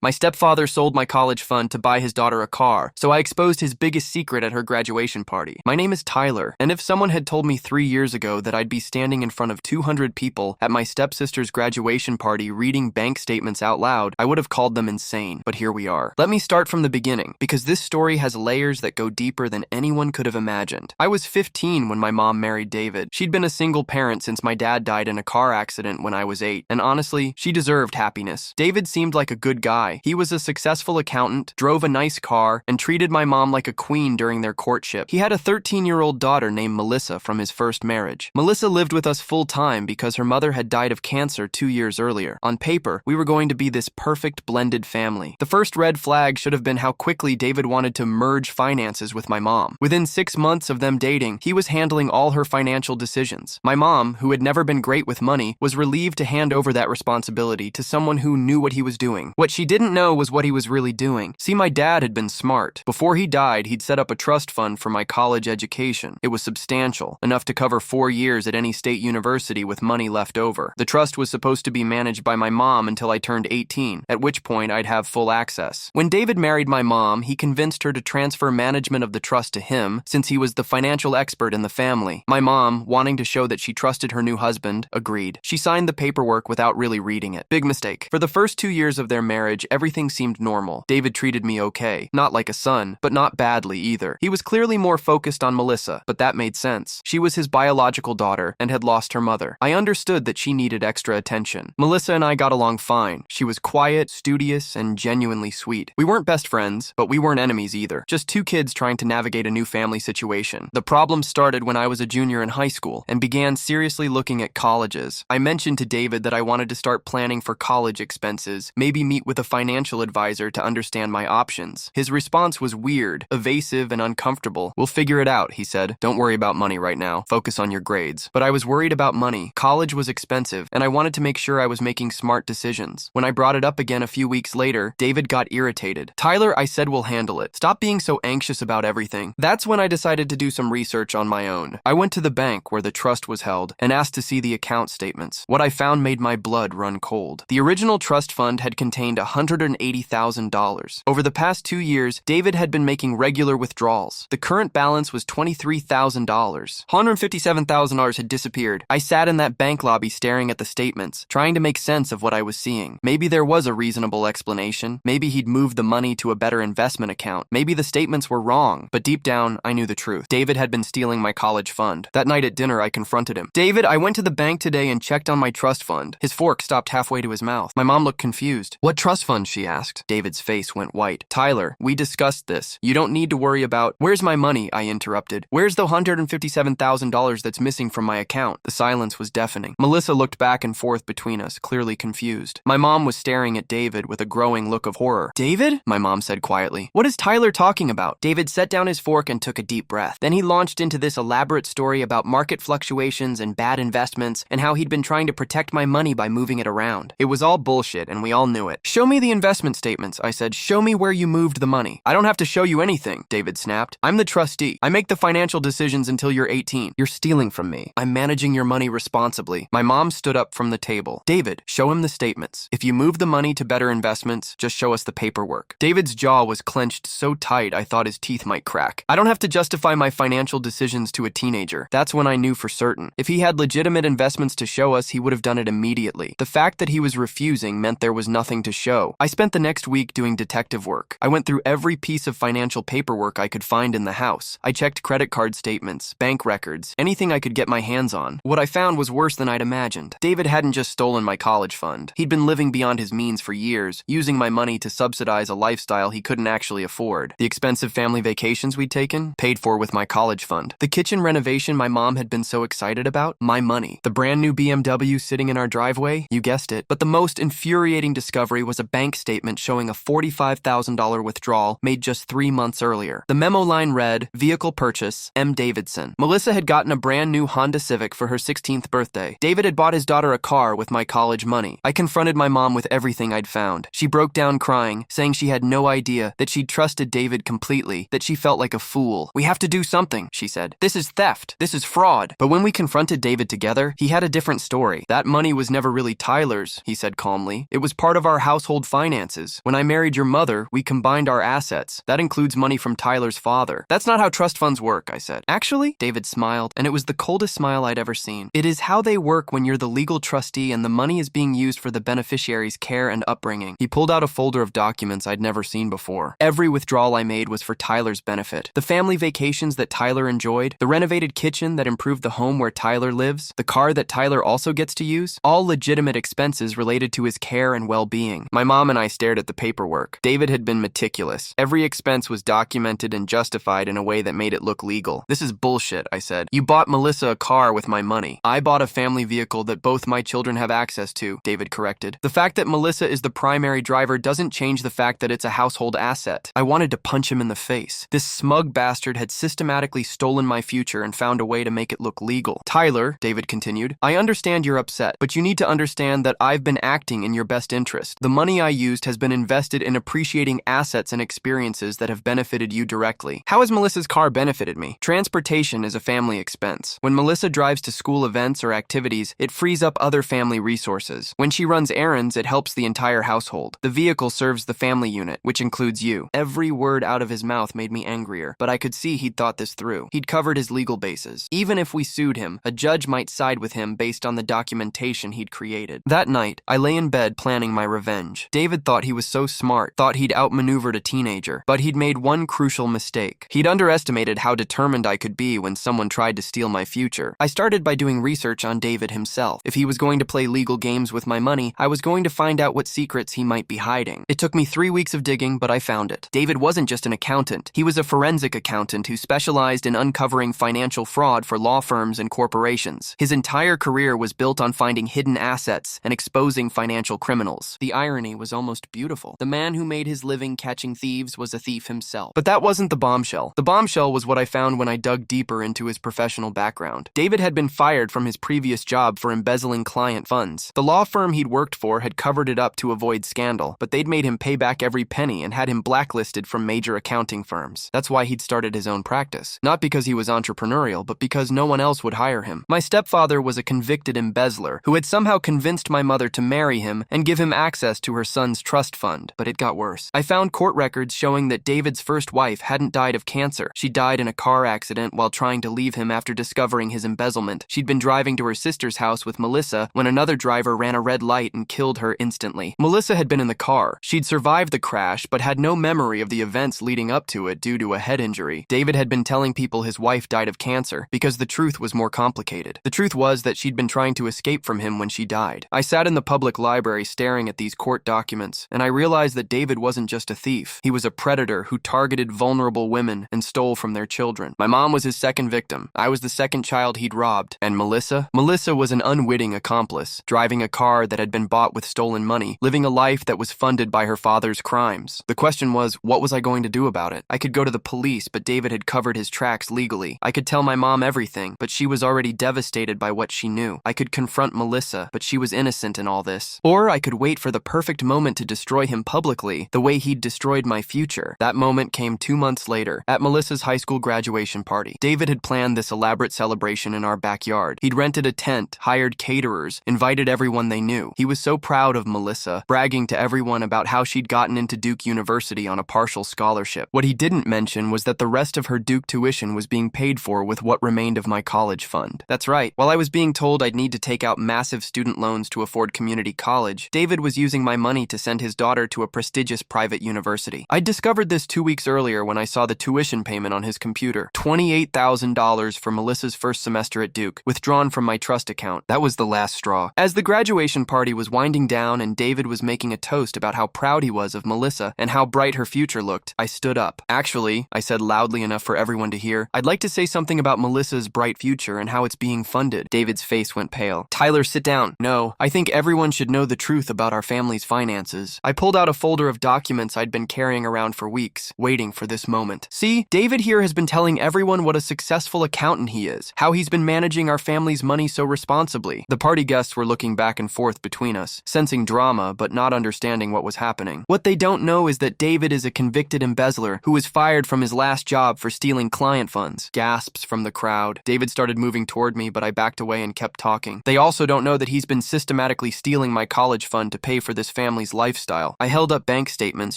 My stepfather sold my college fund to buy his daughter a car, so I exposed his biggest secret at her graduation party. My name is Tyler, and if someone had told me 3 years ago that I'd be standing in front of 200 people at my stepsister's graduation party reading bank statements out loud, I would have called them insane. But here we are. Let me start from the beginning, because this story has layers that go deeper than anyone could have imagined. I was 15 when my mom married David. She'd been a single parent since my dad died in a car accident when I was 8, and honestly, she deserved happiness. David seemed like a good guy. He was a successful accountant, drove a nice car, and treated my mom like a queen during their courtship. He had a 13-year-old daughter named Melissa from his first marriage. Melissa lived with us full-time because her mother had died of cancer 2 years earlier. On paper, we were going to be this perfect blended family. The first red flag should have been how quickly David wanted to merge finances with my mom. Within 6 months of them dating, he was handling all her financial decisions. My mom, who had never been great with money, was relieved to hand over that responsibility to someone who knew what he was doing. What she didn't know was what he was really doing. See, my dad had been smart. Before he died, he'd set up a trust fund for my college education. It was substantial, enough to cover 4 years at any state university with money left over. The trust was supposed to be managed by my mom until I turned 18, at which point I'd have full access. When David married my mom, he convinced her to transfer management of the trust to him, since he was the financial expert in the family. My mom, wanting to show that she trusted her new husband, agreed. She signed the paperwork without really reading it. Big mistake. For the first 2 years of their marriage, everything seemed normal. David treated me okay. Not like a son, but not badly either. He was clearly more focused on Melissa, but that made sense. She was his biological daughter and had lost her mother. I understood that she needed extra attention. Melissa and I got along fine. She was quiet, studious, and genuinely sweet. We weren't best friends, but we weren't enemies either. Just two kids trying to navigate a new family situation. The problem started when I was a junior in high school and began seriously looking at colleges. I mentioned to David that I wanted to start planning for college expenses, maybe meet with a financial advisor to understand my options. His response was weird, evasive, and uncomfortable. "We'll figure it out," he said. "Don't worry about money right now. Focus on your grades." But I was worried about money. College was expensive, and I wanted to make sure I was making smart decisions. When I brought it up again a few weeks later, David got irritated. "Tyler," I said, "we'll handle it. Stop being so anxious about everything." That's when I decided to do some research on my own. I went to the bank where the trust was held and asked to see the account statements. What I found made my blood run cold. The original trust fund had contained $180,000. Over the past 2 years, David had been making regular withdrawals. The current balance was $23,000. $157,000 had disappeared. I sat in that bank lobby staring at the statements, trying to make sense of what I was seeing. Maybe there was a reasonable explanation. Maybe he'd moved the money to a better investment account. Maybe the statements were wrong. But deep down, I knew the truth. David had been stealing my college fund. That night at dinner, I confronted him. "David, I went to the bank today and checked on my trust fund." His fork stopped halfway to his mouth. My mom looked confused. "What trust fund?" she asked. David's face went white. "Tyler, we discussed this. You don't need to worry about—" "Where's my money?" I interrupted. "Where's the $157,000 that's missing from my account?" The silence was deafening. Melissa looked back and forth between us, clearly confused. My mom was staring at David with a growing look of horror. "David?" my mom said quietly. "What is Tyler talking about?" David set down his fork and took a deep breath. Then he launched into this elaborate story about market fluctuations and bad investments and how he'd been trying to protect my money by moving it around. It was all bullshit, and we all knew it. "Show me the investment statements," I said. "Show me where you moved the money." "I don't have to show you anything," David snapped. "I'm the trustee. I make the financial decisions until you're 18. You're stealing from me. I'm managing your money responsibly." My mom stood up from the table. "David, show him the statements. If you move the money to better investments, just show us the paperwork." David's jaw was clenched so tight I thought his teeth might crack. I don't have to justify my financial decisions to a teenager. That's when I knew for certain. If he had legitimate investments to show us, he would have done it immediately. The fact that he was refusing meant there was nothing to show. I spent the next week doing detective work. I went through every piece of financial paperwork I could find in the house. I checked credit card statements, bank records, anything I could get my hands on. What I found was worse than I'd imagined. David hadn't just stolen my college fund. He'd been living beyond his means for years, using my money to subsidize a lifestyle he couldn't actually afford. The expensive family vacations we'd taken, paid for with my college fund. The kitchen renovation my mom had been so excited about, my money. The brand new BMW sitting in our driveway, you guessed it. But the most infuriating discovery was a bank statement showing a $45,000 withdrawal made just 3 months earlier. The memo line read, "Vehicle purchase, M. Davidson." Melissa had gotten a brand new Honda Civic for her 16th birthday. David had bought his daughter a car with my college money. I confronted my mom with everything I'd found. She broke down crying, saying she had no idea, that she'd trusted David completely, that she felt like a fool. "We have to do something," she said. "This is theft. This is fraud." But when we confronted David together, he had a different story. "That money was never really Tyler's," he said calmly. "It was part of our household finances. When I married your mother, we combined our assets. That includes money from Tyler's father. That's not how trust funds work, I said. Actually, David smiled, and it was the coldest smile I'd ever seen. It is how they work when you're the legal trustee and the money is being used for the beneficiary's care and upbringing. He pulled out a folder of documents I'd never seen before. Every withdrawal I made was for Tyler's benefit. The family vacations that Tyler enjoyed, the renovated kitchen that improved the home where Tyler lives, the car that Tyler also gets to use, all legitimate expenses related to his care and well-being. My mom and I stared at the paperwork. David had been meticulous. Every expense was documented and justified in a way that made it look legal. This is bullshit, I said. You bought Melissa a car with my money. I bought a family vehicle that both my children have access to, David corrected. The fact that Melissa is the primary driver doesn't change the fact that it's a household asset. I wanted to punch him in the face. This smug bastard had systematically stolen my future and found a way to make it look legal. Tyler, David continued, I understand you're upset, but you need to understand that I've been acting in your best interest. The money I used has been invested in appreciating assets and experiences that have benefited you directly. How has Melissa's car benefited me? Transportation is a family expense. When Melissa drives to school events or activities, it frees up other family resources. When she runs errands, it helps the entire household. The vehicle serves the family unit, which includes you. Every word out of his mouth made me angrier, but I could see he'd thought this through. He'd covered his legal bases. Even if we sued him, a judge might side with him based on the documentation he'd created. That night, I lay in bed planning my revenge. David thought he was so smart, thought he'd outmaneuvered a teenager, but he'd made one crucial mistake. He'd underestimated how determined I could be when someone tried to steal my future. I started by doing research on David himself. If he was going to play legal games with my money, I was going to find out what secrets he might be hiding. It took me 3 weeks of digging, but I found it. David wasn't just an accountant. He was a forensic accountant who specialized in uncovering financial fraud for law firms and corporations. His entire career was built on finding hidden assets and exposing financial criminals. The irony was almost beautiful. The man who made his living catching thieves was a thief himself. But that wasn't the bombshell. The bombshell was what I found when I dug deeper into his professional background. David had been fired from his previous job for embezzling client funds. The law firm he'd worked for had covered it up to avoid scandal, but they'd made him pay back every penny and had him blacklisted from major accounting firms. That's why he'd started his own practice. Not because he was entrepreneurial, but because no one else would hire him. My stepfather was a convicted embezzler who had somehow convinced my mother to marry him and give him access to her son's trust fund. But it got worse. I found court records showing that David's first wife hadn't died of cancer. She died in a car accident while trying to leave him after discovering his embezzlement. She'd been driving to her sister's house with Melissa when another driver ran a red light and killed her instantly. Melissa had been in the car. She'd survived the crash, but had no memory of the events leading up to it due to a head injury. David had been telling people his wife died of cancer because the truth was more complicated. The truth was that she'd been trying to escape from him when she died. I sat in the public library staring at these court documents, and I realized that David wasn't just a thief. He was a predator who targeted vulnerable women and stole from their children. My mom was his second victim. I was the second child he'd robbed. And Melissa? Melissa was an unwitting accomplice, driving a car that had been bought with stolen money, living a life that was funded by her father's crimes. The question was, what was I going to do about it? I could go to the police, but David had covered his tracks legally. I could tell my mom everything, but she was already devastated by what she knew. I could confront Melissa, but she was innocent in all this. Or I could wait for the perfect moment to destroy him publicly, the way he'd destroyed my future. That moment came 2 months later, at Melissa's high school graduation party. David had planned this elaborate celebration in our backyard. He'd rented a tent, hired caterers, invited everyone they knew. He was so proud of Melissa, bragging to everyone about how she'd gotten into Duke University on a partial scholarship. What he didn't mention was that the rest of her Duke tuition was being paid for with what remained of my college fund. That's right. While I was being told I'd need to take out massive student loans to afford community college, David was using my money to send his daughter to a prestigious private university. I discovered this 2 weeks earlier when I saw the tuition payment on his computer. $28,000 for Melissa's first semester at Duke, withdrawn from my trust account. That was the last straw. As the graduation party was winding down and David was making a toast about how proud he was of Melissa and how bright her future looked, I stood up. Actually, I said loudly enough for everyone to hear, I'd like to say something about Melissa's bright future and how it's being funded. David's face went pale. Tyler, sit down. No, I think everyone should know the truth about our family's finances. I pulled out a folder of documents I'd been carrying around for weeks, waiting for this moment. See, David here has been telling everyone what a successful accountant he is, how he's been managing our family's money so responsibly. The party guests were looking back and forth between us, sensing drama but not understanding what was happening. What they don't know is that David is a convicted embezzler who was fired from his last job for stealing client funds. Gasps from the crowd. David started moving toward me, but I backed away and kept talking. They also don't know that he's been systematically stealing my college fund to pay for this family family's lifestyle. I held up bank statements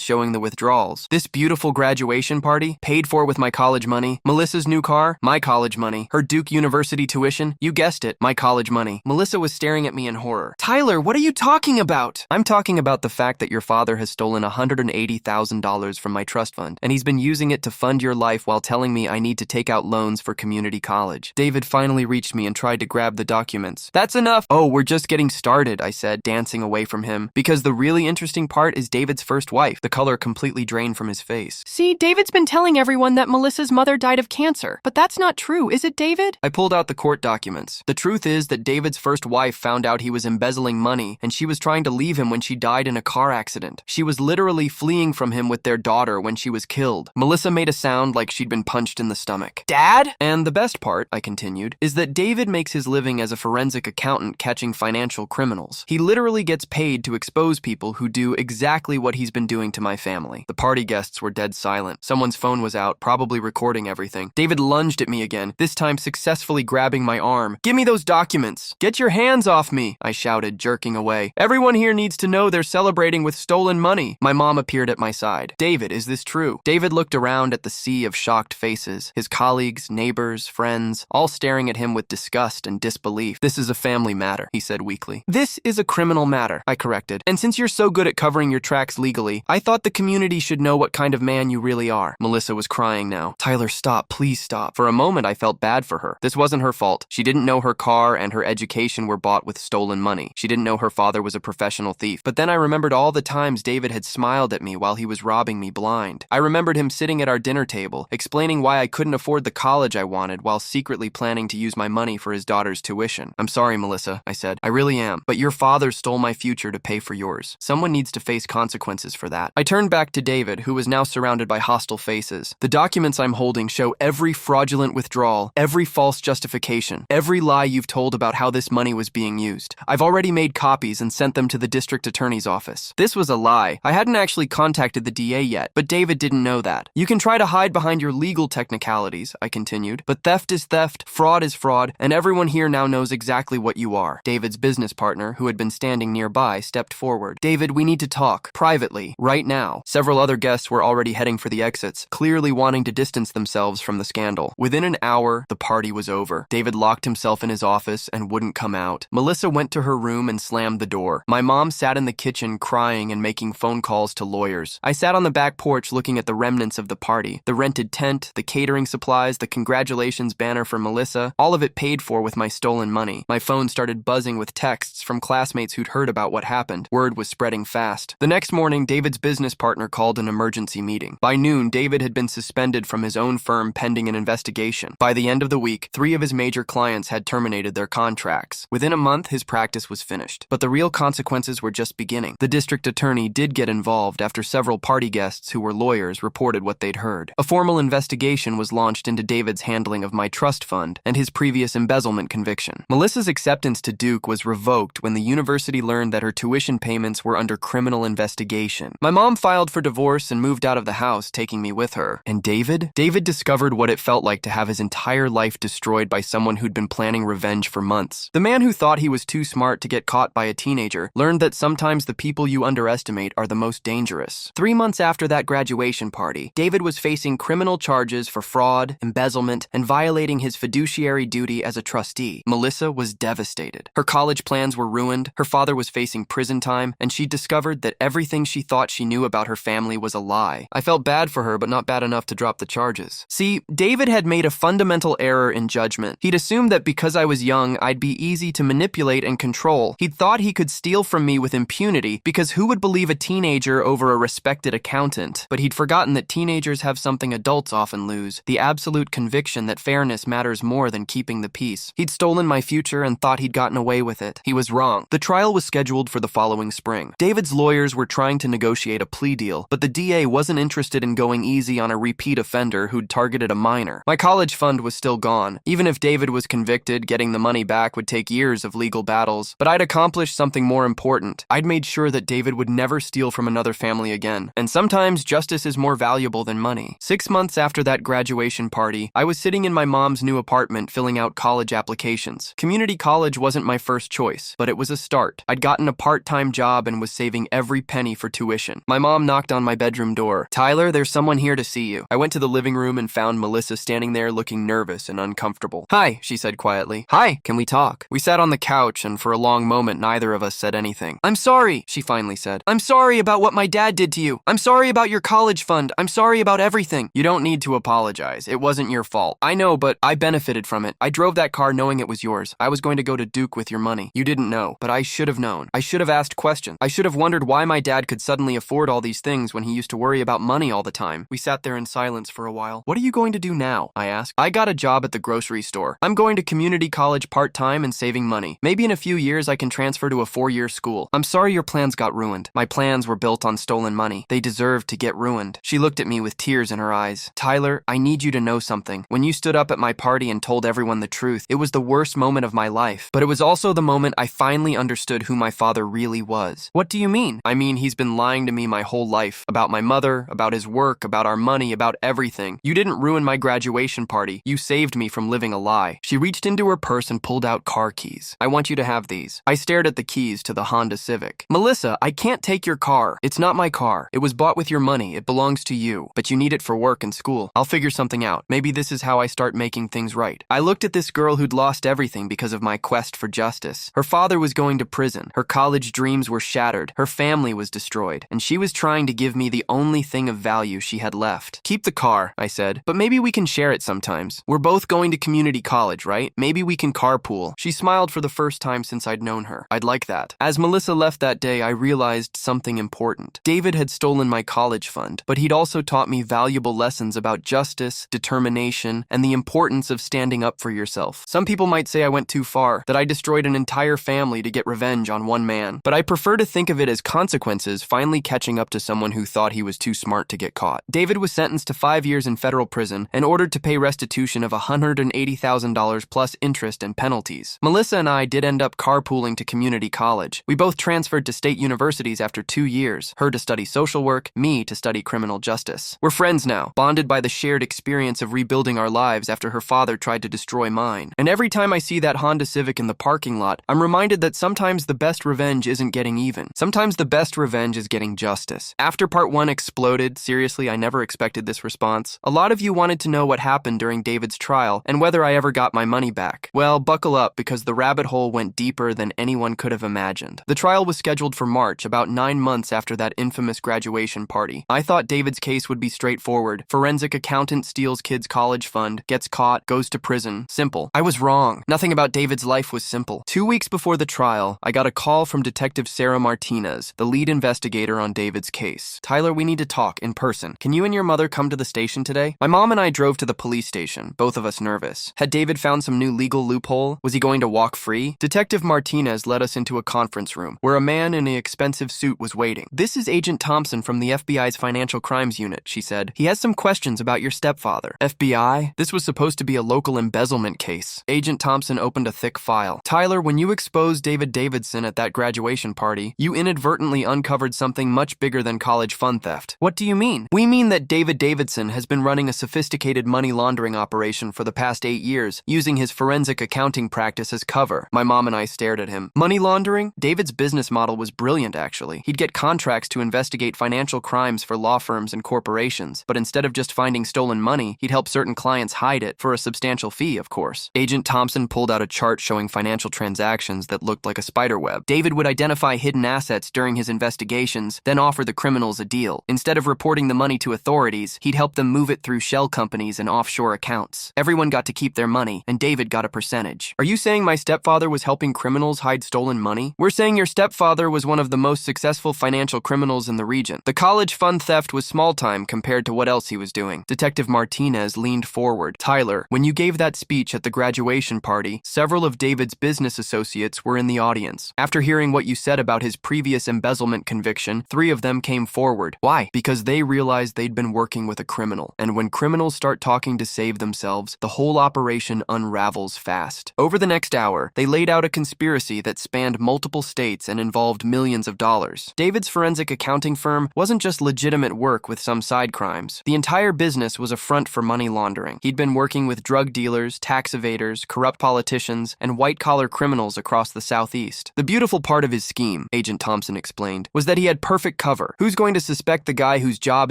showing the withdrawals. This beautiful graduation party, paid for with my college money. Melissa's new car, my college money. Her Duke University tuition, you guessed it, my college money. Melissa was staring at me in horror. Tyler, what are you talking about? I'm talking about the fact that your father has stolen $180,000 from my trust fund, and he's been using it to fund your life while telling me I need to take out loans for community college. David finally reached me and tried to grab the documents. That's enough. Oh, we're just getting started, I said, dancing away from him, because the really interesting part is David's first wife. The color completely drained from his face. See, David's been telling everyone that Melissa's mother died of cancer, but that's not true, is it, David? I pulled out the court documents. The truth is that David's first wife found out he was embezzling money, and she was trying to leave him when she died in a car accident. She was literally fleeing from him with their daughter when she was killed. Melissa made a sound like she'd been punched in the stomach. Dad? And the best part, I continued, is that David makes his living as a forensic accountant catching financial criminals. He literally gets paid to expose people who do exactly what he's been doing to my family. The party guests were dead silent. Someone's phone was out, probably recording everything. David lunged at me again, this time successfully grabbing my arm. Give me those documents. Get your hands off me, I shouted, jerking away. Everyone here needs to know they're celebrating with stolen money. My mom appeared at my side. David, is this true? David looked around at the sea of shocked faces, his colleagues, neighbors, friends, all staring at him with disgust and disbelief. This is a family matter, he said weakly. This is a criminal matter, I corrected. And since you're so good at covering your tracks legally, I thought the community should know what kind of man you really are. Melissa was crying now. Tyler, stop, please stop. For a moment, I felt bad for her. This wasn't her fault. She didn't know her car and her education were bought with stolen money. She didn't know her father was a professional thief. But then I remembered all the times David had smiled at me while he was robbing me blind. I remembered him sitting at our dinner table, explaining why I couldn't afford the college I wanted while secretly planning to use my money for his daughter's tuition. I'm sorry, Melissa, I said. I really am. But your father stole my future to pay for yours. Someone needs to face consequences for that. I turned back to David, who was now surrounded by hostile faces. The documents I'm holding show every fraudulent withdrawal, every false justification, every lie you've told about how this money was being used. I've already made copies and sent them to the district attorney's office. This was a lie. I hadn't actually contacted the DA yet, but David didn't know that. You can try to hide behind your legal technicalities, I continued, but theft is theft, fraud is fraud, and everyone here now knows exactly what you are. David's business partner, who had been standing nearby, stepped forward. David, we need to talk, privately, right now. Several other guests were already heading for the exits, clearly wanting to distance themselves from the scandal. Within an hour, the party was over. David locked himself in his office and wouldn't come out. Melissa went to her room and slammed the door. My mom sat in the kitchen crying and making phone calls to lawyers. I sat on the back porch looking at the remnants of the party. The rented tent, the catering supplies, the congratulations banner for Melissa, all of it paid for with my stolen money. My phone started buzzing with texts from classmates who'd heard about what happened. Word was spreading fast. The next morning, David's business partner called an emergency meeting. By noon, David had been suspended from his own firm pending an investigation. By the end of the week, 3 of his major clients had terminated their contracts. Within a month, his practice was finished. But the real consequences were just beginning. The district attorney did get involved after several party guests who were lawyers reported what they'd heard. A formal investigation was launched into David's handling of my trust fund and his previous embezzlement conviction. Melissa's acceptance to Duke was revoked when the university learned that her tuition payments were under criminal investigation. My mom filed for divorce and moved out of the house, taking me with her. And David? David discovered what it felt like to have his entire life destroyed by someone who'd been planning revenge for months. The man who thought he was too smart to get caught by a teenager learned that sometimes the people you underestimate are the most dangerous. 3 months after that graduation party, David was facing criminal charges for fraud, embezzlement, and violating his fiduciary duty as a trustee. Melissa was devastated. Her college plans were ruined, her father was facing prison time, and she discovered that everything she thought she knew about her family was a lie. I felt bad for her, but not bad enough to drop the charges. See, David had made a fundamental error in judgment. He'd assumed that because I was young, I'd be easy to manipulate and control. He'd thought he could steal from me with impunity, because who would believe a teenager over a respected accountant? But he'd forgotten that teenagers have something adults often lose, the absolute conviction that fairness matters more than keeping the peace. He'd stolen my future and thought he'd gotten away with it. He was wrong. The trial was scheduled for the following spring. David's lawyers were trying to negotiate a plea deal, but the DA wasn't interested in going easy on a repeat offender who'd targeted a minor. My college fund was still gone. Even if David was convicted, getting the money back would take years of legal battles. But I'd accomplished something more important. I'd made sure that David would never steal from another family again. And sometimes justice is more valuable than money. 6 months after that graduation party, I was sitting in my mom's new apartment filling out college applications. Community college wasn't my first choice, but it was a start. I'd gotten a part-time job and was saving every penny for tuition. My mom knocked on my bedroom door. "Tyler, there's someone here to see you." I went to the living room and found Melissa standing there looking nervous and uncomfortable. "Hi," she said quietly. "Hi, can we talk?" We sat on the couch, and for a long moment, neither of us said anything. "I'm sorry," she finally said. "I'm sorry about what my dad did to you. I'm sorry about your college fund. I'm sorry about everything." "You don't need to apologize. It wasn't your fault." "I know, but I benefited from it. I drove that car knowing it was yours. I was going to go to Duke with your money. You didn't know, but I should have known. I should have asked questions. I should have wondered why my dad could suddenly afford all these things when he used to worry about money all the time." We sat there in silence for a while. "What are you going to do now?" I asked. "I got a job at the grocery store. I'm going to community college part-time and saving money. Maybe in a few years I can transfer to a 4-year school. I'm sorry your plans got ruined. My plans were built on stolen money. They deserved to get ruined." She looked at me with tears in her eyes. "Tyler, I need you to know something. When you stood up at my party and told everyone the truth, it was the worst moment of my life. But it was also the moment I finally understood who my father really was." "What do you mean?" "I mean, he's been lying to me my whole life. About my mother, about his work, about our money, about everything. You didn't ruin my graduation party. You saved me from living a lie." She reached into her purse and pulled out car keys. "I want you to have these." I stared at the keys to the Honda Civic. "Melissa, I can't take your car. It's not my car. It was bought with your money. It belongs to you. But you need it for work and school. I'll figure something out. Maybe this is how I start making things right." I looked at this girl who'd lost everything because of my quest for justice. Her father was going to prison. Her college dreams were shattered. Her family was destroyed. And she was trying to give me the only thing of value she had left. "Keep the car," I said, "but maybe we can share it sometimes. We're both going to community college, right? Maybe we can carpool." She smiled for the first time since I'd known her. "I'd like that." As Melissa left that day, I realized something important. David had stolen my college fund, but he'd also taught me valuable lessons about justice, determination, and the importance of standing up for yourself. Some people might say I went too far, that I destroyed an entire family to get revenge on one man, but I prefer to think of it as consequences finally catching up to someone who thought he was too smart to get caught. David was sentenced to 5 years in federal prison and ordered to pay restitution of $180,000 plus interest and penalties. Melissa and I did end up carpooling to community college. We both transferred to state universities after 2 years, her to study social work, me to study criminal justice. We're friends now, bonded by the shared experience of rebuilding our lives after her father tried to destroy mine. And every time I see that Honda Civic in the parking lot, I'm reminded that sometimes the best revenge isn't getting even. Sometimes the best revenge is getting justice. After part 1 exploded, seriously, I never expected this response. A lot of you wanted to know what happened during David's trial and whether I ever got my money back. Well, buckle up because the rabbit hole went deeper than anyone could have imagined. The trial was scheduled for March, about 9 months after that infamous graduation party. I thought David's case would be straightforward. Forensic accountant steals kid's college fund, gets caught, goes to prison. Simple. I was wrong. Nothing about David's life was simple. 2 weeks before the trial, I got a call from Detective Sarah Martinez, the lead investigator on David's case. "Tyler, we need to talk in person. Can you and your mother come to the station today?" My mom and I drove to the police station, both of us nervous. Had David found some new legal loophole? Was he going to walk free? Detective Martinez led us into a conference room where a man in an expensive suit was waiting. "This is Agent Thompson from the FBI's Financial Crimes Unit," she said. "He has some questions about your stepfather." FBI? This was supposed to be a local embezzlement case. Agent Thompson opened a thick file. "Tyler, when you exposed David Davidson at that graduation party, you inadvertently uncovered something much bigger than college fund theft." "What do you mean?" "We mean that David Davidson has been running a sophisticated money laundering operation for the past 8 years, using his forensic accounting practice as cover." My mom and I stared at him. Money laundering? David's business model was brilliant, actually. He'd get contracts to investigate financial crimes for law firms and corporations, but instead of just finding stolen money, he'd help certain clients hide it, for a substantial fee, of course. Agent Thompson pulled out a chart showing financial transactions that looked like a spider web. David would identify hidden assets during his investigations, then offer the criminals a deal. Instead of reporting the money to authorities, he'd help them move it through shell companies and offshore accounts. Everyone got to keep their money, and David got a percentage. "Are you saying my stepfather was helping criminals hide stolen money?" "We're saying your stepfather was one of the most successful financial criminals in the region. The college fund theft was small time compared to what else he was doing." Detective Martinez leaned forward. "Tyler, when you gave that speech at the graduation party, several of David's business associates were in the audience. After hearing what you said about his previous embezzlement conviction, 3 of them came forward. Why? Because they realized they'd been working with a criminal. And when criminals start talking to save themselves, the whole operation unravels fast. Over the next hour, they laid out a conspiracy that spanned multiple states and involved millions of dollars. David's forensic accounting firm wasn't just legitimate work with some side crimes. The entire business was a front for money laundering. He'd been working with drug dealers, tax evaders, corrupt politicians, and white-collar criminals across the Southeast. The beautiful part of his scheme, Agent Thompson explained, was that he had perfect cover. Who's going to suspect the guy whose job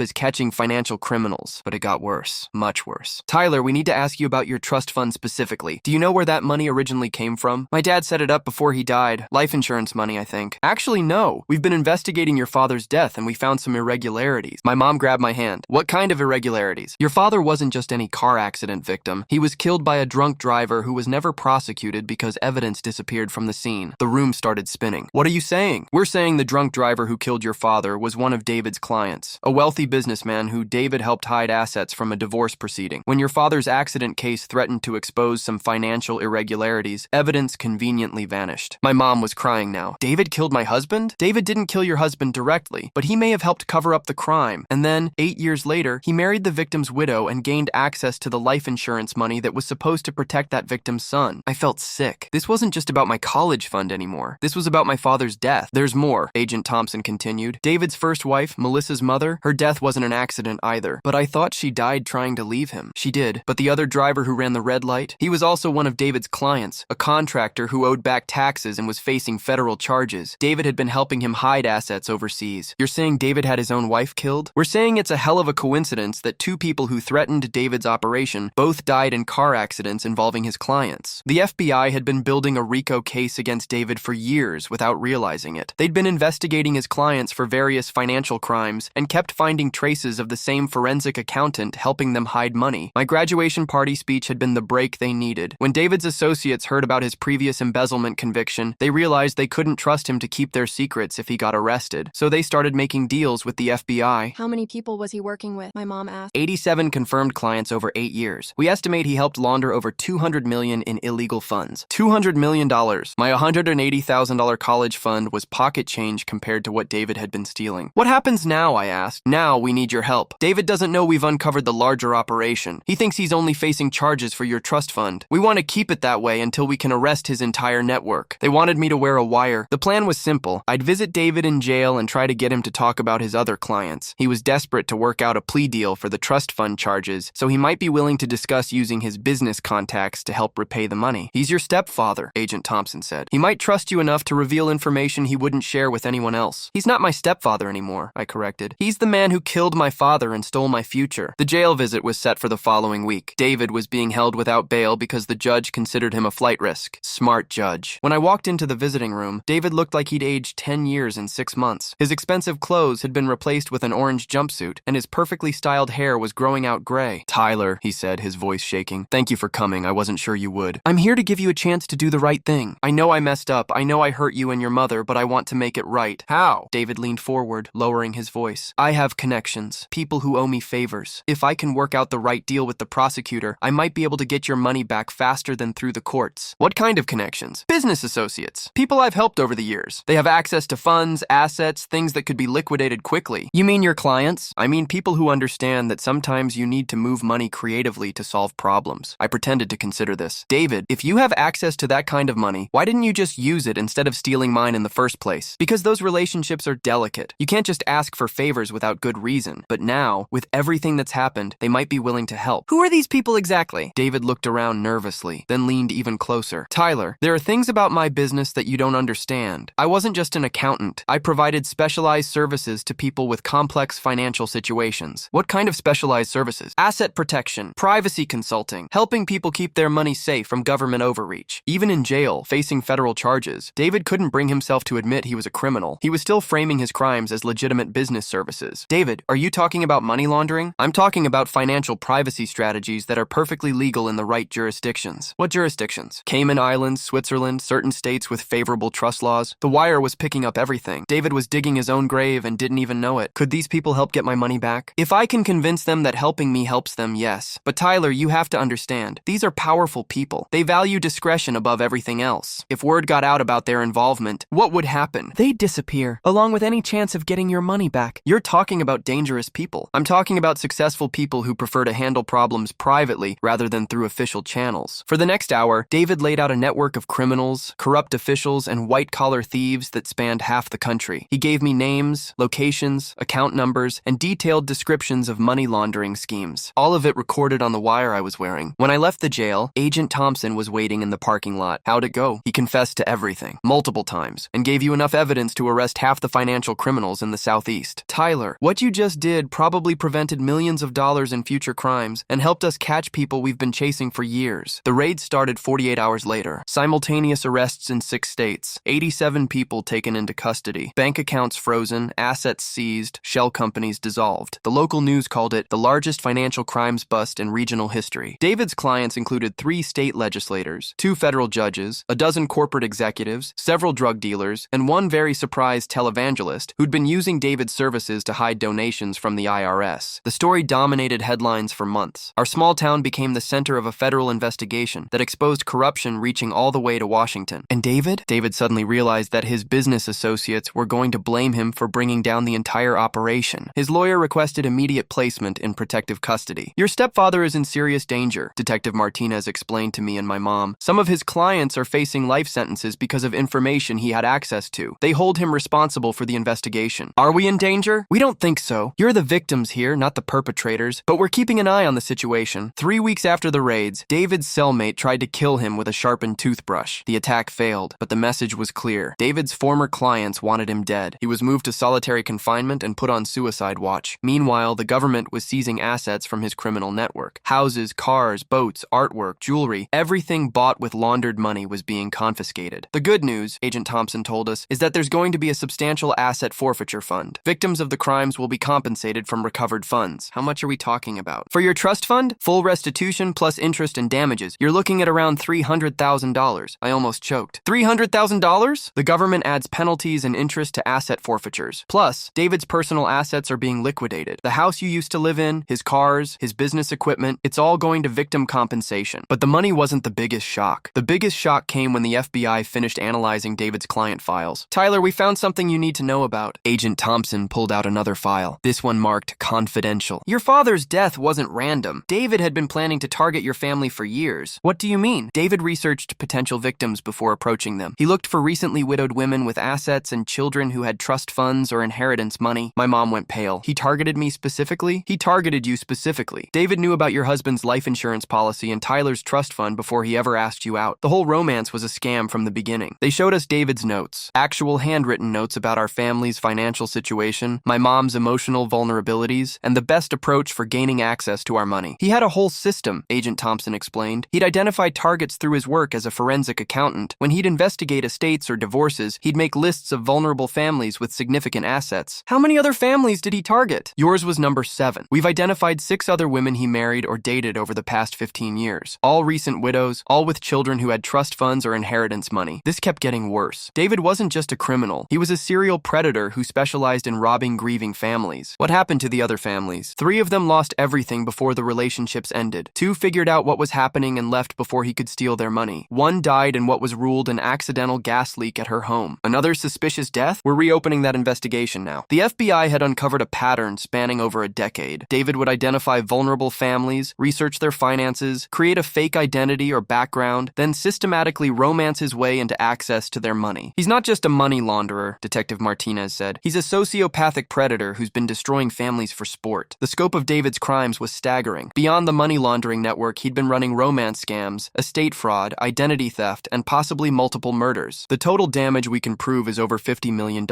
is catching financial criminals? But it got worse, much worse. Tyler, we need to ask you about your trust fund specifically. Do you know where that money originally came from? My dad set it up before he died. Life insurance money, I think. Actually, no. We've been investigating your father's death and we found some irregularities. My mom grabbed my hand. What kind of irregularities? Your father wasn't just any car accident victim. He was killed by a drunk driver who was never prosecuted because evidence disappeared from the scene. The room started spinning. What are you saying? We're saying the drunk driver who killed your father was one of David's clients, a wealthy businessman who David helped hide assets from a divorce proceeding. When your father's accident case threatened to expose some financial irregularities, evidence conveniently vanished. My mom was crying now. David killed my husband? David didn't kill your husband directly, but he may have helped cover up the crime. And then, 8 years later, he married the victim's widow and gained access to the life insurance money that was supposed to protect that victim's son. I felt sick. This wasn't just about my college fund anymore. This was about my father's death. There's more, Agent Thompson continued. David's first wife, Melissa's mother, her death wasn't an accident either, but I thought she died trying to leave him. She did, but the other driver who ran the red light, he was also one of David's clients, a contractor who owed back taxes and was facing federal charges. David had been helping him hide assets overseas. You're saying David had his own wife killed? We're saying it's a hell of a coincidence that two people who threatened David's operation both died in car accidents involving his clients. The FBI had been building a RICO case against David for years without realizing it. They'd been investigating his clients for various financial crimes and kept finding traces of the same forensic accountant helping them hide money. My graduation party speech had been the break they needed. When David's associates heard about his previous embezzlement conviction, they realized they couldn't trust him to keep their secrets if he got arrested. So they started making deals with the FBI. How many people was he working with? My mom asked. 87 confirmed clients over 8 years. We estimate he helped launder over $200 million in illegal funds. $200 million. My $180,000 college fund was pocket change compared to what David had been stealing. What happens now, I asked. Now we need your help. David doesn't know we've uncovered the larger operation. He thinks he's only facing charges for your trust fund. We want to keep it that way until we can arrest his entire network. They wanted me to wear a wire. The plan was simple. I'd visit David in jail and try to get him to talk about his other clients. He was desperate to work out a plea deal for the trust fund charges, so he might be willing to discuss using his business contacts to help repay the money. He's your stepfather, Agent Thompson said. He might trust you enough to reveal information he wouldn't share with anyone else. He's not my stepfather anymore, I corrected. He's the man who killed my father and stole my future. The jail visit was set for the following week. David was being held without bail because the judge considered him a flight risk. Smart judge. When I walked into the visiting room, David looked like he'd aged 10 years in 6 months. His expensive clothes had been replaced with an orange jumpsuit, and his perfectly styled hair was growing out gray. Tyler, he said, his voice shaking. Thank you for coming. I wasn't sure you would. I'm here to give you a chance to do the right thing. I know I messed up. I know I hurt you and your mother, but I want to make it right. How? David leaned forward, lowering his voice. I have connections. People who owe me favors. If I can work out the right deal with the prosecutor, I might be able to get your money back faster than through the courts. What kind of connections? Business associates. People I've helped over the years. They have access to funds, assets, things that could be liquidated quickly. You mean your clients? I mean people who understand that sometimes you need to move money creatively to solve problems. I pretended to consider this. David, if you have access to that kind of money, why didn't you just use it instead of stealing mine in the first place? Because those relationships are delicate. You can't just ask for favors without good reason. But now, with everything that's happened, they might be willing to help. Who are these people exactly? David looked around nervously, then leaned even closer. Tyler, there are things about my business that you don't understand. I wasn't just an accountant. I provided specialized services to people with complex financial situations. What kind of specialized services? Asset protection, privacy consulting, helping people keep their money safe from government overreach. Even in jail, facing federal charges, David couldn't bring himself to admit he was a criminal. He was still framing his crimes as legitimate business services. David, are you talking about money laundering? I'm talking about financial privacy strategies that are perfectly legal in the right jurisdictions. What jurisdictions? Cayman Islands, Switzerland, certain states with favorable trust laws. The wire was picking up everything. David was digging his own grave and didn't even know it. Could these people help get my money back? If I can convince them that helping me helps them, yes. But Tyler, you have to understand, these are powerful people. They value discretion above everything else. If word got out about their involvement, what would happen? They'd disappear, along with any chance of getting your money back. You're talking about dangerous people. I'm talking about successful people who prefer to handle problems privately rather than through official channels. For the next hour, David laid out a network of criminals, corrupt officials, and white-collar thieves that spanned half the country. He gave me names, locations, account numbers, and detailed descriptions of money laundering schemes, all of it recorded on the wire I was wearing. When I left the jail, Agent Thompson was waiting in the parking lot. How'd it go? He confessed to everything, multiple times, and gave gave you enough evidence to arrest half the financial criminals in the Southeast. Tyler, what you just did probably prevented millions of dollars in future crimes and helped us catch people we've been chasing for years. The raid started 48 hours later. Simultaneous arrests in 6 states. 87 people taken into custody. Bank accounts frozen, assets seized, shell companies dissolved. The local news called it the largest financial crimes bust in regional history. David's clients included 3 state legislators, 2 federal judges, a dozen corporate executives, several drug dealers, and one very surprised televangelist who'd been using David's services to hide donations from the IRS. The story dominated headlines for months. Our small town became the center of a federal investigation that exposed corruption reaching all the way to Washington. And David? David suddenly realized that his business associates were going to blame him for bringing down the entire operation. His lawyer requested immediate placement in protective custody. Your stepfather is in serious danger, Detective Martinez explained to me and my mom. Some of his clients are facing life sentences because of information he had access to. They hold him responsible for the investigation. Are we in danger? We don't think so. You're the victims here, not the perpetrators, but we're keeping an eye on the situation. 3 weeks after the raids, David's cellmate tried to kill him with a sharpened toothbrush. The attack failed, but the message was clear. David's former clients wanted him dead. He was moved to solitary confinement and put on suicide watch. Meanwhile, the government was seizing assets from his criminal network. Houses, cars, boats, artwork, jewelry, everything bought with laundered money was being confiscated. The good news, Agent Thompson told us, is that there's going to be a substantial asset forfeiture fund. Victims of the crimes will be compensated from recovered funds. How much are we talking about? For your trust fund, full restitution plus interest and damages, you're looking at around $300,000. I almost choked. $300,000? The government adds penalties and interest to asset forfeitures. Plus, David's personal assets are being liquidated. The house you used to live in, his cars, his business equipment, it's all going to victim compensation. But the money wasn't the biggest shock. The biggest shock came when the FBI finished analyzing David's client files. Tyler, we found something you need to know about. Agent Thompson pulled out another file. This one marked confidential. Your father's death wasn't random. David had been planning to target your family for years. What do you mean? David researched potential victims before approaching them. He looked for recently widowed women with assets and children who had trust funds or inheritance money. My mom went pale. He targeted me specifically? He targeted you specifically. David knew about your husband's life insurance policy and Tyler's trust fund before he ever asked you out. The whole romance was a scam from the beginning. They showed us David's notes, actual handwritten notes about our family's financial situation, my mom's emotional vulnerabilities, and the best approach for gaining access to our money. He had a whole system, Agent Thompson explained. He'd identify targets through his work as a forensic accountant. When he'd investigate estates or divorces, he'd make lists of vulnerable families with significant assets. How many other families did he target? Yours was number 7. We've identified 6 other women he married or dated over the past 15 years. All recent widows, all with children who had trust funds or inheritance money. This kept getting worse. David wasn't just a criminal. He was a serial predator who specialized in robbing grieving families. What happened to the other families? 3 of them lost everything before the relationships ended. 2 figured out what was happening and left before he could steal their money. 1 died in what was ruled an accidental gas leak at her home. Another suspicious death? We're reopening that investigation now. The FBI had uncovered a pattern spanning over a decade. David would identify vulnerable families, research their finances, create a fake identity or background, then systematically romance his way into access to their money. He's not just a money launderer, Detective Martinez said. He's a sociopathic predator who's been destroying families for sport. The scope of David's crimes was staggering. Beyond the money laundering network, he'd been running romance scams, estate fraud, identity theft, and possibly multiple murders. The total damage we can prove is over $50 million,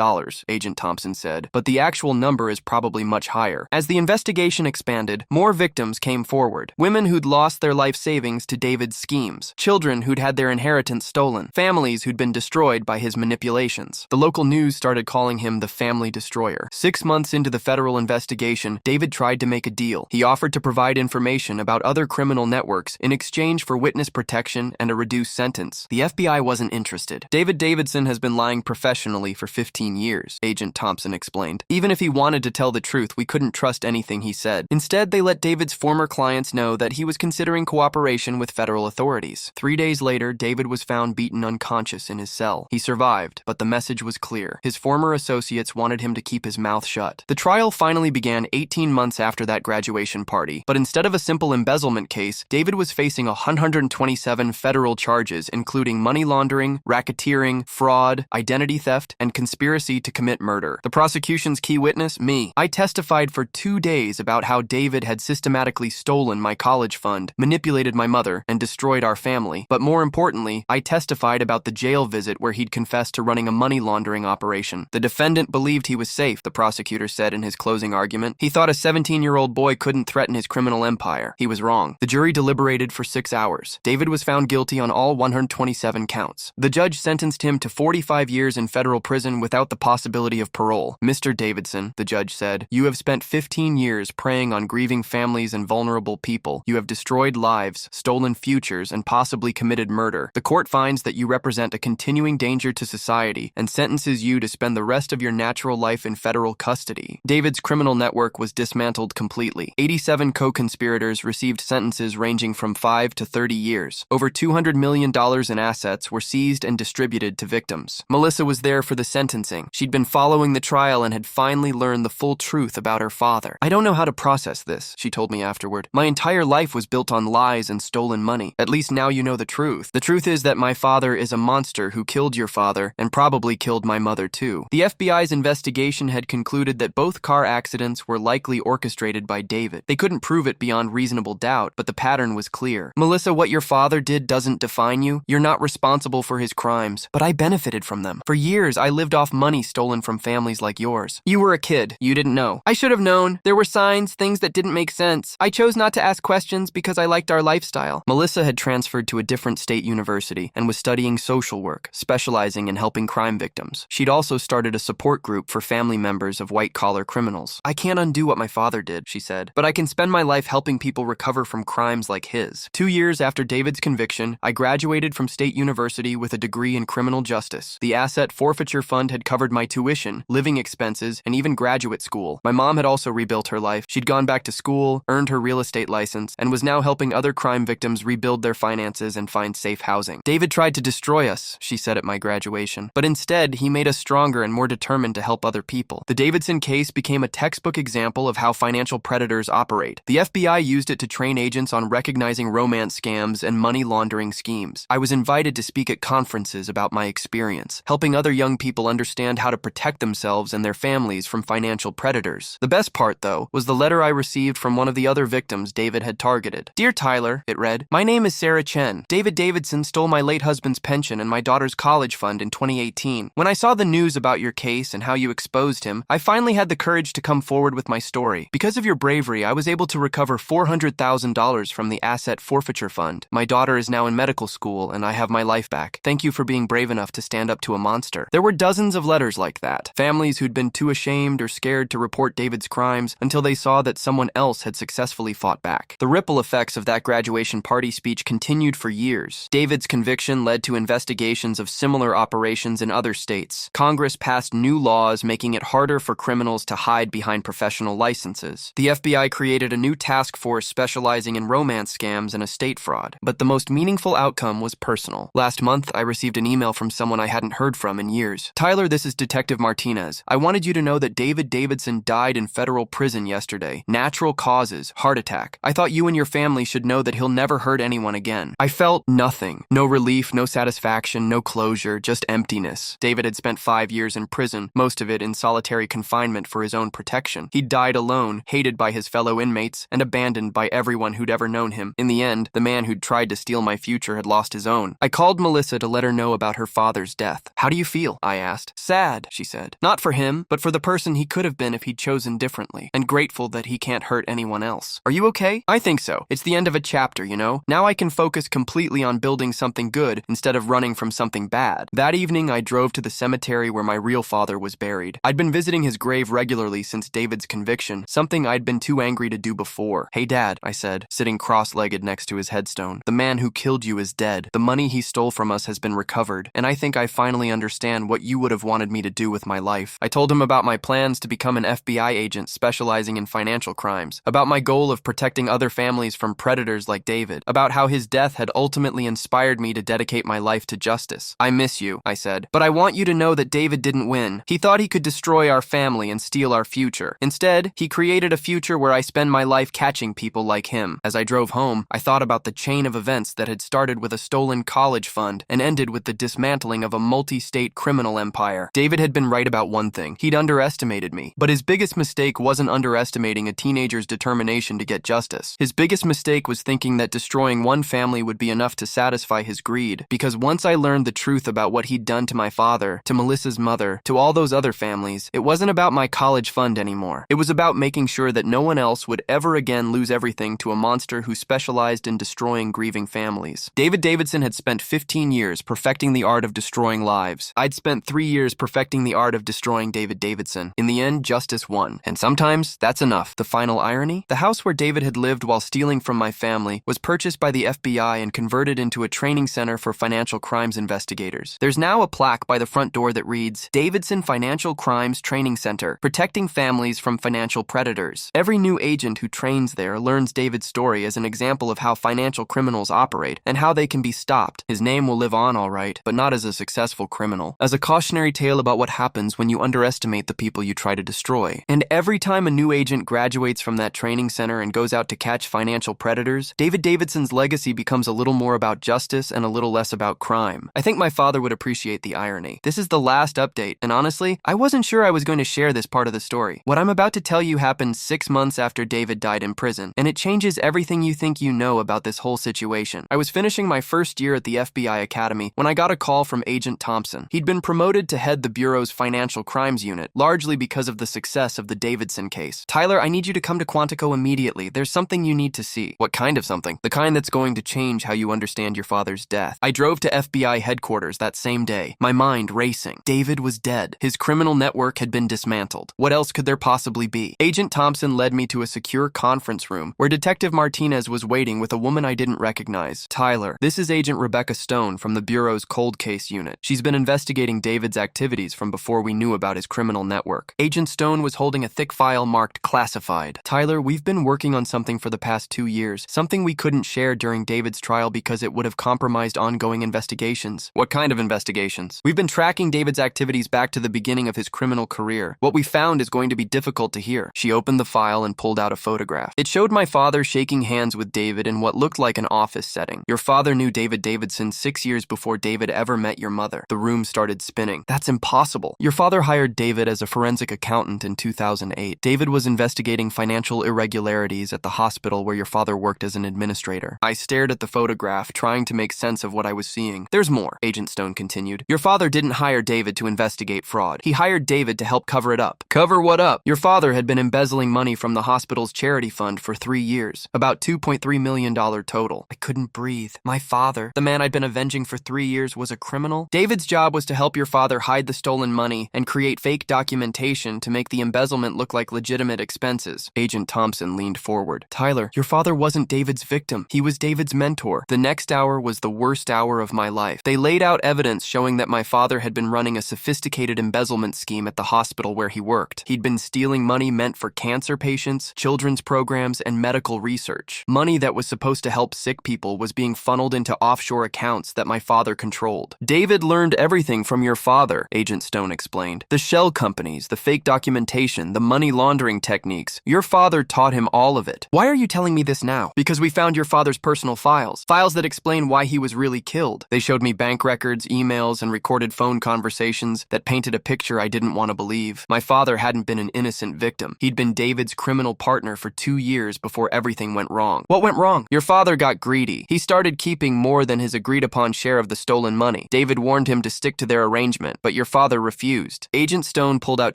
Agent Thompson said, but the actual number is probably much higher. As the investigation expanded, more victims came forward. Women who'd lost their life savings to David's schemes, children who'd had their inheritance stolen, families who'd been destroyed by his manipulations. The local news started calling him the family destroyer. 6 months into the federal investigation, David tried to make a deal. He offered to provide information about other criminal networks in exchange for witness protection and a reduced sentence. The FBI wasn't interested. David Davidson has been lying professionally for 15 years, Agent Thompson explained. Even if he wanted to tell the truth, we couldn't trust anything he said. Instead, they let David's former clients know that he was considering cooperation with federal authorities. 3 days later, David was found beaten unconscious in his cell. He survived, but the message was clear. His former associates wanted him to keep his mouth shut. The trial finally began 18 months after that graduation party, but instead of a simple embezzlement case, David was facing 127 federal charges, including money laundering, racketeering, fraud, identity theft, and conspiracy to commit murder. The prosecution's key witness, me. I testified for 2 days about how David had systematically stolen my college fund, manipulated my mother, and destroyed our family. But more importantly, I testified about the jail visit where he'd confessed to to running a money laundering operation. The defendant believed he was safe, the prosecutor said in his closing argument. He thought a 17-year-old boy couldn't threaten his criminal empire. He was wrong. The jury deliberated for 6 hours. David was found guilty on all 127 counts. The judge sentenced him to 45 years in federal prison without the possibility of parole. Mr. Davidson, the judge said, you have spent 15 years preying on grieving families and vulnerable people. You have destroyed lives, stolen futures, and possibly committed murder. The court finds that you represent a continuing danger to society and sentences you to spend the rest of your natural life in federal custody. David's criminal network was dismantled completely. 87 co-conspirators received sentences ranging from 5 to 30 years. Over $200 million in assets were seized and distributed to victims. Melissa was there for the sentencing. She'd been following the trial and had finally learned the full truth about her father. I don't know how to process this, she told me afterward. My entire life was built on lies and stolen money. At least now you know the truth. The truth is that my father is a monster who killed your father and probably killed my mother too. The FBI's investigation had concluded that both car accidents were likely orchestrated by David. They couldn't prove it beyond reasonable doubt, but the pattern was clear. Melissa, what your father did doesn't define you. You're not responsible for his crimes, but I benefited from them. For years, I lived off money stolen from families like yours. You were a kid. You didn't know. I should have known. There were signs, things that didn't make sense. I chose not to ask questions because I liked our lifestyle. Melissa had transferred to a different state university and was studying social work, specializing in helping crime victims. She'd also started a support group for family members of white-collar criminals. I can't undo what my father did, she said, but I can spend my life helping people recover from crimes like his. 2 years after David's conviction, I graduated from State University with a degree in criminal justice. The asset forfeiture fund had covered my tuition, living expenses, and even graduate school. My mom had also rebuilt her life. She'd gone back to school, earned her real estate license, and was now helping other crime victims rebuild their finances and find safe housing. David tried to destroy us, she said at my graduation, but instead he made us stronger and more determined to help other people. The Davidson case became a textbook example of how financial predators operate. The FBI used it to train agents on recognizing romance scams and money laundering schemes. I was invited to speak at conferences about my experience, helping other young people understand how to protect themselves and their families from financial predators. The best part, though, was the letter I received from one of the other victims David had targeted. Dear Tyler, it read, my name is Sarah Chen. David Davidson stole my late husband's pension and my daughter's college fund in 2018. When I saw the news about your case and how you exposed him, I finally had the courage to come forward with my story. Because of your bravery, I was able to recover $400,000 from the asset forfeiture fund. My daughter is now in medical school and I have my life back. Thank you for being brave enough to stand up to a monster. There were dozens of letters like that. Families who'd been too ashamed or scared to report David's crimes until they saw that someone else had successfully fought back. The ripple effects of that graduation party speech continued for years. David's conviction led to investigations of similar operations in other states. Congress passed new laws making it harder for criminals to hide behind professional licenses. The FBI created a new task force specializing in romance scams and estate fraud. But the most meaningful outcome was personal. Last month, I received an email from someone I hadn't heard from in years. Tyler, this is Detective Martinez. I wanted you to know that David Davidson died in federal prison yesterday. Natural causes, heart attack. I thought you and your family should know that he'll never hurt anyone again. I felt nothing. No relief, no satisfaction, no closure, just emptiness. David had spent 5 years in prison, most of it in solitary confinement for his own protection. He died alone, hated by his fellow inmates, and abandoned by everyone who'd ever known him. In the end, the man who'd tried to steal my future had lost his own. I called Melissa to let her know about her father's death. How do you feel? I asked. Sad, she said. Not for him, but for the person he could have been if he'd chosen differently, and grateful that he can't hurt anyone else. Are you okay? I think so. It's the end of a chapter, you know? Now I can focus completely on building something good instead of running from something bad. That evening, I drove to the cemetery where my real father was buried. I'd been visiting his grave regularly since David's conviction, something I'd been too angry to do before. Hey Dad, I said, sitting cross-legged next to his headstone. The man who killed you is dead. The money he stole from us has been recovered, and I think I finally understand what you would have wanted me to do with my life. I told him about my plans to become an FBI agent specializing in financial crimes, about my goal of protecting other families from predators like David, about how his death had ultimately inspired me to dedicate my life to justice. I miss you, I said, but I want you to know that David didn't win. He thought he could destroy our family and steal our future. Instead, he created a future where I spend my life catching people like him. As I drove home, I thought about the chain of events that had started with a stolen college fund and ended with the dismantling of a multi-state criminal empire. David had been right about one thing. He'd underestimated me. But his biggest mistake wasn't underestimating a teenager's determination to get justice. His biggest mistake was thinking that destroying one family would be enough to satisfy his greed. Because once I learned the truth about what he'd he'd done to my father, to Melissa's mother, to all those other families, it wasn't about my college fund anymore. It was about making sure that no one else would ever again lose everything to a monster who specialized in destroying grieving families. David Davidson had spent 15 years perfecting the art of destroying lives. I'd spent 3 years perfecting the art of destroying David Davidson. In the end, justice won. And sometimes, that's enough. The final irony? The house where David had lived while stealing from my family was purchased by the FBI and converted into a training center for financial crimes investigators. There's now a plaque by the front door that reads, Davidson Financial Crimes Training Center, protecting families from financial predators. Every new agent who trains there learns David's story as an example of how financial criminals operate and how they can be stopped. His name will live on all right, but not as a successful criminal. As a cautionary tale about what happens when you underestimate the people you try to destroy. And every time a new agent graduates from that training center and goes out to catch financial predators, David Davidson's legacy becomes a little more about justice and a little less about crime. I think my father would appreciate the irony. This is the last update, and honestly, I wasn't sure I was going to share this part of the story. What I'm about to tell you happened 6 months after David died in prison, and it changes everything you think you know about this whole situation. I was finishing my first year at the FBI Academy when I got a call from Agent Thompson. He'd been promoted to head the Bureau's Financial Crimes Unit, largely because of the success of the Davidson case. Tyler, I need you to come to Quantico immediately. There's something you need to see. What kind of something? The kind that's going to change how you understand your father's death. I drove to FBI headquarters that same day, my mind racing. David was dead. His criminal network had been dismantled. What else could there possibly be? Agent Thompson led me to a secure conference room where Detective Martinez was waiting with a woman I didn't recognize. Tyler, this is Agent Rebecca Stone from the Bureau's Cold Case Unit. She's been investigating David's activities from before we knew about his criminal network. Agent Stone was holding a thick file marked classified. Tyler, we've been working on something for the past 2 years, something we couldn't share during David's trial because it would have compromised ongoing investigations. What kind of investigations? We've been tracking David's activities back to the beginning of his criminal career. What we found is going to be difficult to hear. She opened the file and pulled out a photograph. It showed my father shaking hands with David in what looked like an office setting. Your father knew David Davidson 6 years before David ever met your mother. The room started spinning. That's impossible. Your father hired David as a forensic accountant in 2008. David was investigating financial irregularities at the hospital where your father worked as an administrator. I stared at the photograph, trying to make sense of what I was seeing. There's more, Agent Stone continued. Your father didn't hire David to investigate fraud. He hired David to help cover it up. Cover what up? Your father had been embezzling money from the hospital's charity fund for 3 years, about $2.3 million total. I couldn't breathe. My father, the man I'd been avenging for 3 years, was a criminal? David's job was to help your father hide the stolen money and create fake documentation to make the embezzlement look like legitimate expenses. Agent Thompson leaned forward. Tyler, your father wasn't David's victim. He was David's mentor. The next hour was the worst hour of my life. They laid out evidence showing that my father had been running a sophisticated embezzlement scheme at the hospital where he worked. He'd been stealing money meant for cancer patients, children's programs, and medical research. Money that was supposed to help sick people was being funneled into offshore accounts that my father controlled. David learned everything from your father, Agent Stone explained. The shell companies, the fake documentation, the money laundering techniques. Your father taught him all of it. Why are you telling me this now? Because we found your father's personal files. Files that explain why he was really killed. They showed me bank records, emails, and recorded phone conversations that painted a picture I didn't want to believe. My father hadn't been an innocent victim. He'd been David's criminal partner for 2 years before everything went wrong. What went wrong? Your father got greedy. He started keeping more than his agreed-upon share of the stolen money. David warned him to stick to their arrangement, but your father refused. Agent Stone pulled out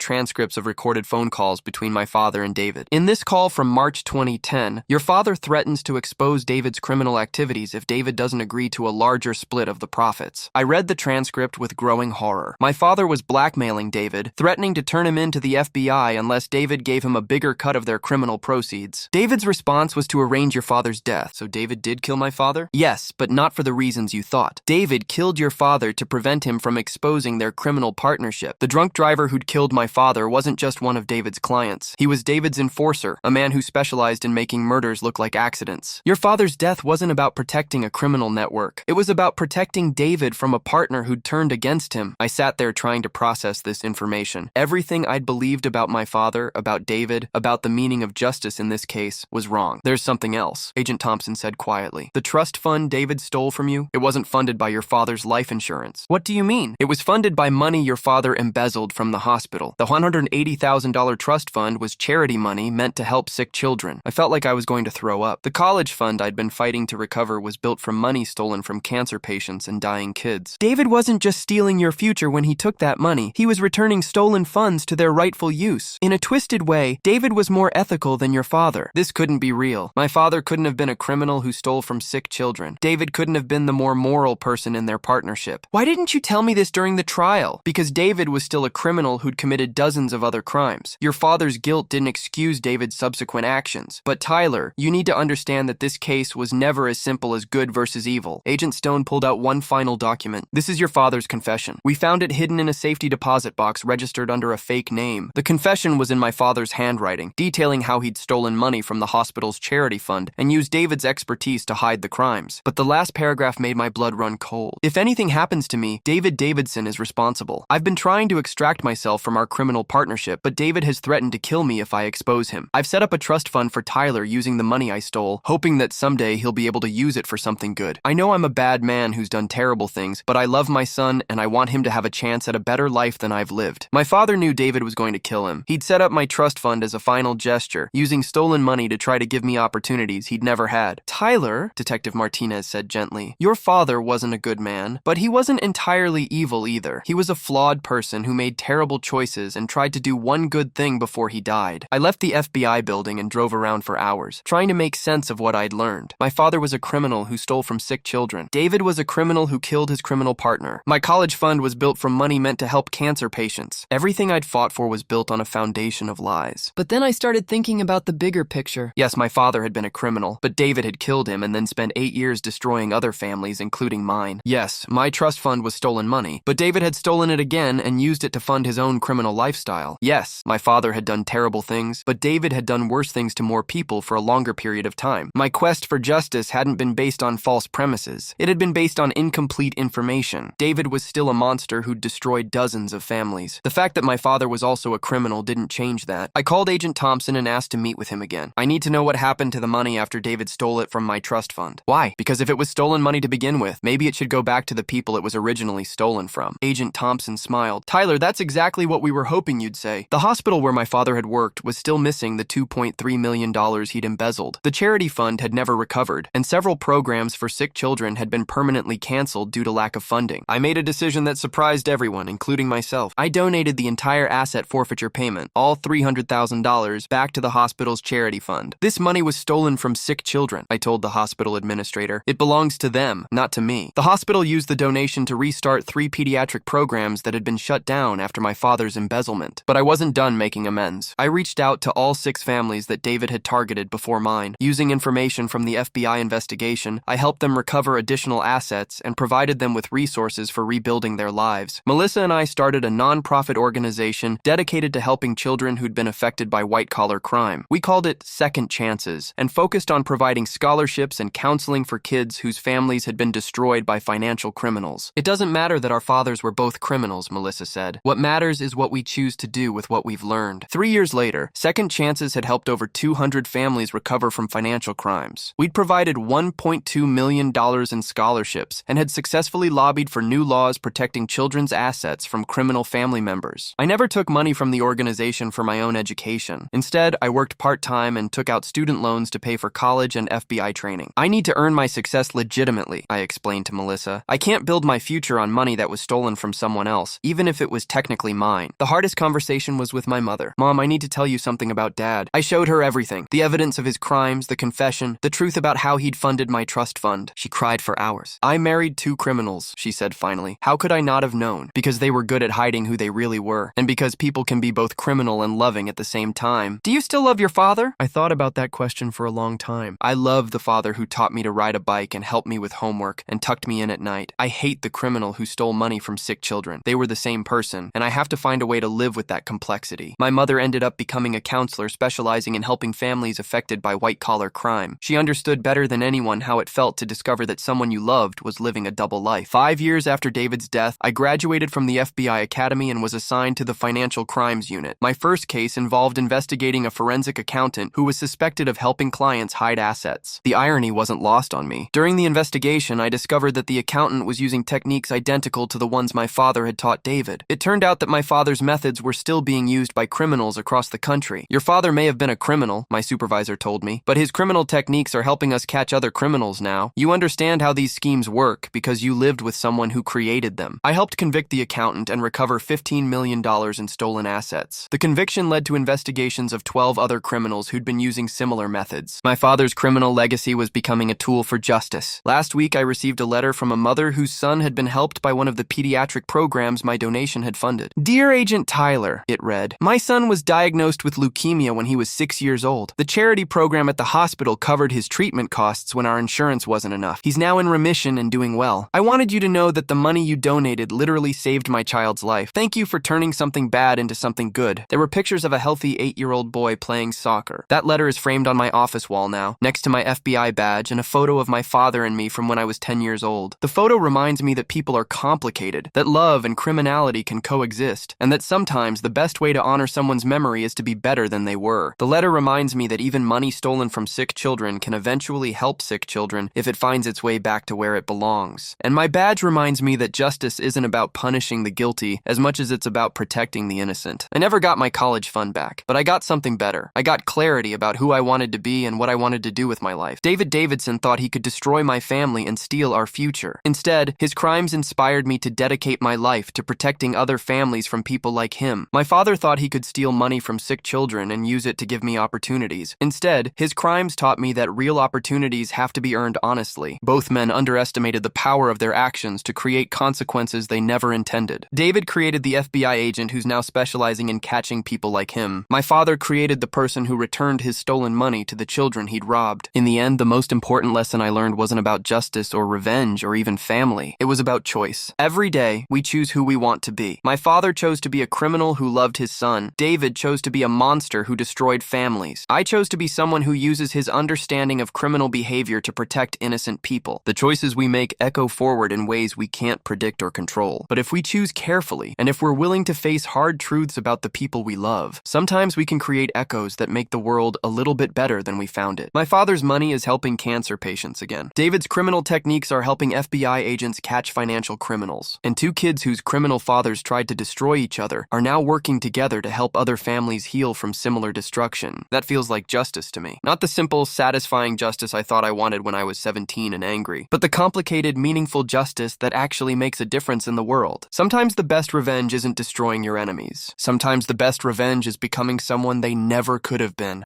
transcripts of recorded phone calls between my father and David. In this call from March 2010, your father threatens to expose David's criminal activities if David doesn't agree to a larger split of the profits. I read the transcript with growing horror. My father was blackmailing David, threatening to turn him in to the FBI unless David gave him a bigger cut of their criminal proceeds. David's response was to arrange your father's death. So David did kill my father? Yes, but not for the reasons you thought. David killed your father to prevent him from exposing their criminal partnership. The drunk driver who'd killed my father wasn't just one of David's clients. He was David's enforcer, a man who specialized in making murders look like accidents. Your father's death wasn't about protecting a criminal network. It was about protecting David from a partner who'd turned against him. I sat there trying to process this information. Everything I'd believed about my father, about David, about the meaning of justice in this case, was wrong. There's something else, Agent Thompson said quietly. The trust fund David stole from you, it wasn't funded by your father's life insurance. What do you mean? It was funded by money your father embezzled from the hospital. The $180,000 trust fund was charity money meant to help sick children. I felt like I was going to throw up. The college fund I'd been fighting to recover was built from money stolen from cancer patients and dying kids. David wasn't just stealing your future when he took that money. He was returning stolen funds to their rightful use. In a twisted way, David was more ethical than your father. This couldn't be real. My father couldn't have been a criminal who stole from sick children. David couldn't have been the more moral person in their partnership. Why didn't you tell me this during the trial? Because David was still a criminal who'd committed dozens of other crimes. Your father's guilt didn't excuse David's subsequent actions. But Tyler, you need to understand that this case was never as simple as good versus evil. Agent Stone pulled out one final document. This is your father's confession. We found it hidden in a safety deposit box registered under a fake name. The confession was in my father's handwriting, detailing how he'd stolen money from the hospital's charity fund and used David's expertise to hide the crimes. But the last paragraph made my blood run cold. If anything happens to me, David Davidson is responsible. I've been trying to extract myself from our criminal partnership, but David has threatened to kill me if I expose him. I've set up a trust fund for Tyler using the money I stole, hoping that someday he'll be able to use it for something good. I know I'm a bad man who's done terrible things, but I love my son and I want him to have a chance at a better life than I've lived. My father knew David was going to kill him. He'd set up my trust fund as a final gesture, using stolen money to try to give me opportunities he'd never had. Tyler, Detective Martinez said gently, your father wasn't a good man, but he wasn't entirely evil either. He was a flawed person who made terrible choices and tried to do one good thing before he died. I left the FBI building and drove around for hours, trying to make sense of what I'd learned. My father was a criminal who stole from sick children. David was a criminal who killed his criminal partner. My college fund was built from money meant to help cancer patients. Everything I'd fought for was built on a foundation of lies. But then I started thinking about the bigger picture. Yes, my father had been a criminal, but David had killed him and then spent 8 years destroying other families, including mine. Yes, my trust fund was stolen money, but David had stolen it again and used it to fund his own criminal lifestyle. Yes, my father had done terrible things, but David had done worse things to more people for a longer period of time. My quest for justice hadn't been based on false premises. It had been based on incomplete information. David was still a monster who'd destroyed dozens of families. The fact that my father was also a criminal didn't change that. I called Agent Thompson and asked to meet with him again. I need to know what happened to the money after David stole it from my trust fund. Why? Because if it was stolen money to begin with, maybe it should go back to the people it was originally stolen from. Agent Thompson smiled. Tyler, that's exactly what we were hoping you'd say. The hospital where my father had worked was still missing the $2.3 million he'd embezzled. The charity fund had never recovered, and several programs for sick children had been permanently canceled due to lack of funding. I made a decision that surprised everyone, including myself. I donated the entire asset forfeiture payment, all $300,000, back to the hospital's charity fund. This money was stolen from sick children, I told the hospital administrator. It belongs to them, not to me. The hospital used the donation to restart 3 pediatric programs that had been shut down after my father's embezzlement. But I wasn't done making amends. I reached out to all 6 families that David had targeted before mine. Using information from the FBI investigation, I helped them recover additional assets and provided them with resources for rebuilding their lives. Melissa and I started a non-profit organization dedicated to helping children who'd been affected by white-collar crime. We called it Second Chances and focused on providing scholarships and counseling for kids whose families had been destroyed by financial criminals. It doesn't matter that our fathers were both criminals, Melissa said. What matters is what we choose to do with what we've learned. 3 years later, Second Chances had helped over 200 families recover from financial crimes. We'd provided $1.2 million in scholarships and had successfully lobbied for new laws protecting children's assets from criminal family members. I never took money from the organization for my own education. Instead, I worked part-time and took out student loans to pay for college and FBI training. I need to earn my success legitimately, I explained to Melissa. I can't build my future on money that was stolen from someone else, even if it was technically mine. The hardest conversation was with my mother. Mom, I need to tell you something about Dad. I showed her everything. The evidence of his crimes, the confession, the truth about how he'd funded my trust fund. She cried for hours. I married 2 criminals, she said finally. How could I not have known? Because they were good at hiding who they really were, and because people can be both criminal and loving at the same time. Do you still love your father? I thought about that question for a long time. I love the father who taught me to ride a bike and helped me with homework and tucked me in at night. I hate the criminal who stole money from sick children. They were the same person, and I have to find a way to live with that complexity. My mother ended up becoming a counselor specializing in helping families affected by white-collar crime. She understood better than anyone how it felt to discover that someone you loved was living a double life. 5 years after David's death, I graduated from the FBI Academy and was assigned to the Financial Crimes Unit. My first case involved investigating a forensic accountant who was suspected of helping clients hide assets. The irony wasn't lost on me. During the investigation, I discovered that the accountant was using techniques identical to the ones my father had taught David. It turned out that my father's methods were still being used by criminals across the country. Your father may have been a criminal, my supervisor told me, but his criminal techniques are helping us catch other criminals now. You understand how these schemes work because you lived with someone someone who created them. I helped convict the accountant and recover $15 million in stolen assets. The conviction led to investigations of 12 other criminals who'd been using similar methods. My father's criminal legacy was becoming a tool for justice. Last week, I received a letter from a mother whose son had been helped by one of the pediatric programs my donation had funded. "Dear Agent Tyler," it read, "my son was diagnosed with leukemia when he was 6 years old. The charity program at the hospital covered his treatment costs when our insurance wasn't enough. He's now in remission and doing well. I wanted you to know that the money you donated literally saved my child's life. Thank you for turning something bad into something good." There were pictures of a healthy 8-year-old boy playing soccer. That letter is framed on my office wall now, next to my FBI badge and a photo of my father and me from when I was 10 years old. The photo reminds me that people are complicated, that love and criminality can coexist, and that sometimes the best way to honor someone's memory is to be better than they were. The letter reminds me that even money stolen from sick children can eventually help sick children if it finds its way back to where it belongs. And my badge reminds me that justice isn't about punishing the guilty as much as it's about protecting the innocent. I never got my college fund back, but I got something better. I got clarity about who I wanted to be and what I wanted to do with my life. David Davidson thought he could destroy my family and steal our future. Instead, his crimes inspired me to dedicate my life to protecting other families from people like him. My father thought he could steal money from sick children and use it to give me opportunities. Instead, his crimes taught me that real opportunities have to be earned honestly. Both men underestimated the power of their actions to create consequences they never intended. David created the FBI agent who's now specializing in catching people like him. My father created the person who returned his stolen money to the children he'd robbed. In the end, the most important lesson I learned wasn't about justice or revenge or even family. It was about choice. Every day, we choose who we want to be. My father chose to be a criminal who loved his son. David chose to be a monster who destroyed families. I chose to be someone who uses his understanding of criminal behavior to protect innocent people. The choices we make echo forward in ways we can't predict or control. But if we choose carefully, and if we're willing to face hard truths about the people we love, sometimes we can create echoes that make the world a little bit better than we found it. My father's money is helping cancer patients again. David's criminal techniques are helping FBI agents catch financial criminals. And two kids whose criminal fathers tried to destroy each other are now working together to help other families heal from similar destruction. That feels like justice to me. Not the simple, satisfying justice I thought I wanted when I was 17 and angry, but the complicated, meaningful justice that actually makes a difference in the world. Sometimes the best revenge isn't destroying your enemies. Sometimes the best revenge is becoming someone they never could have been.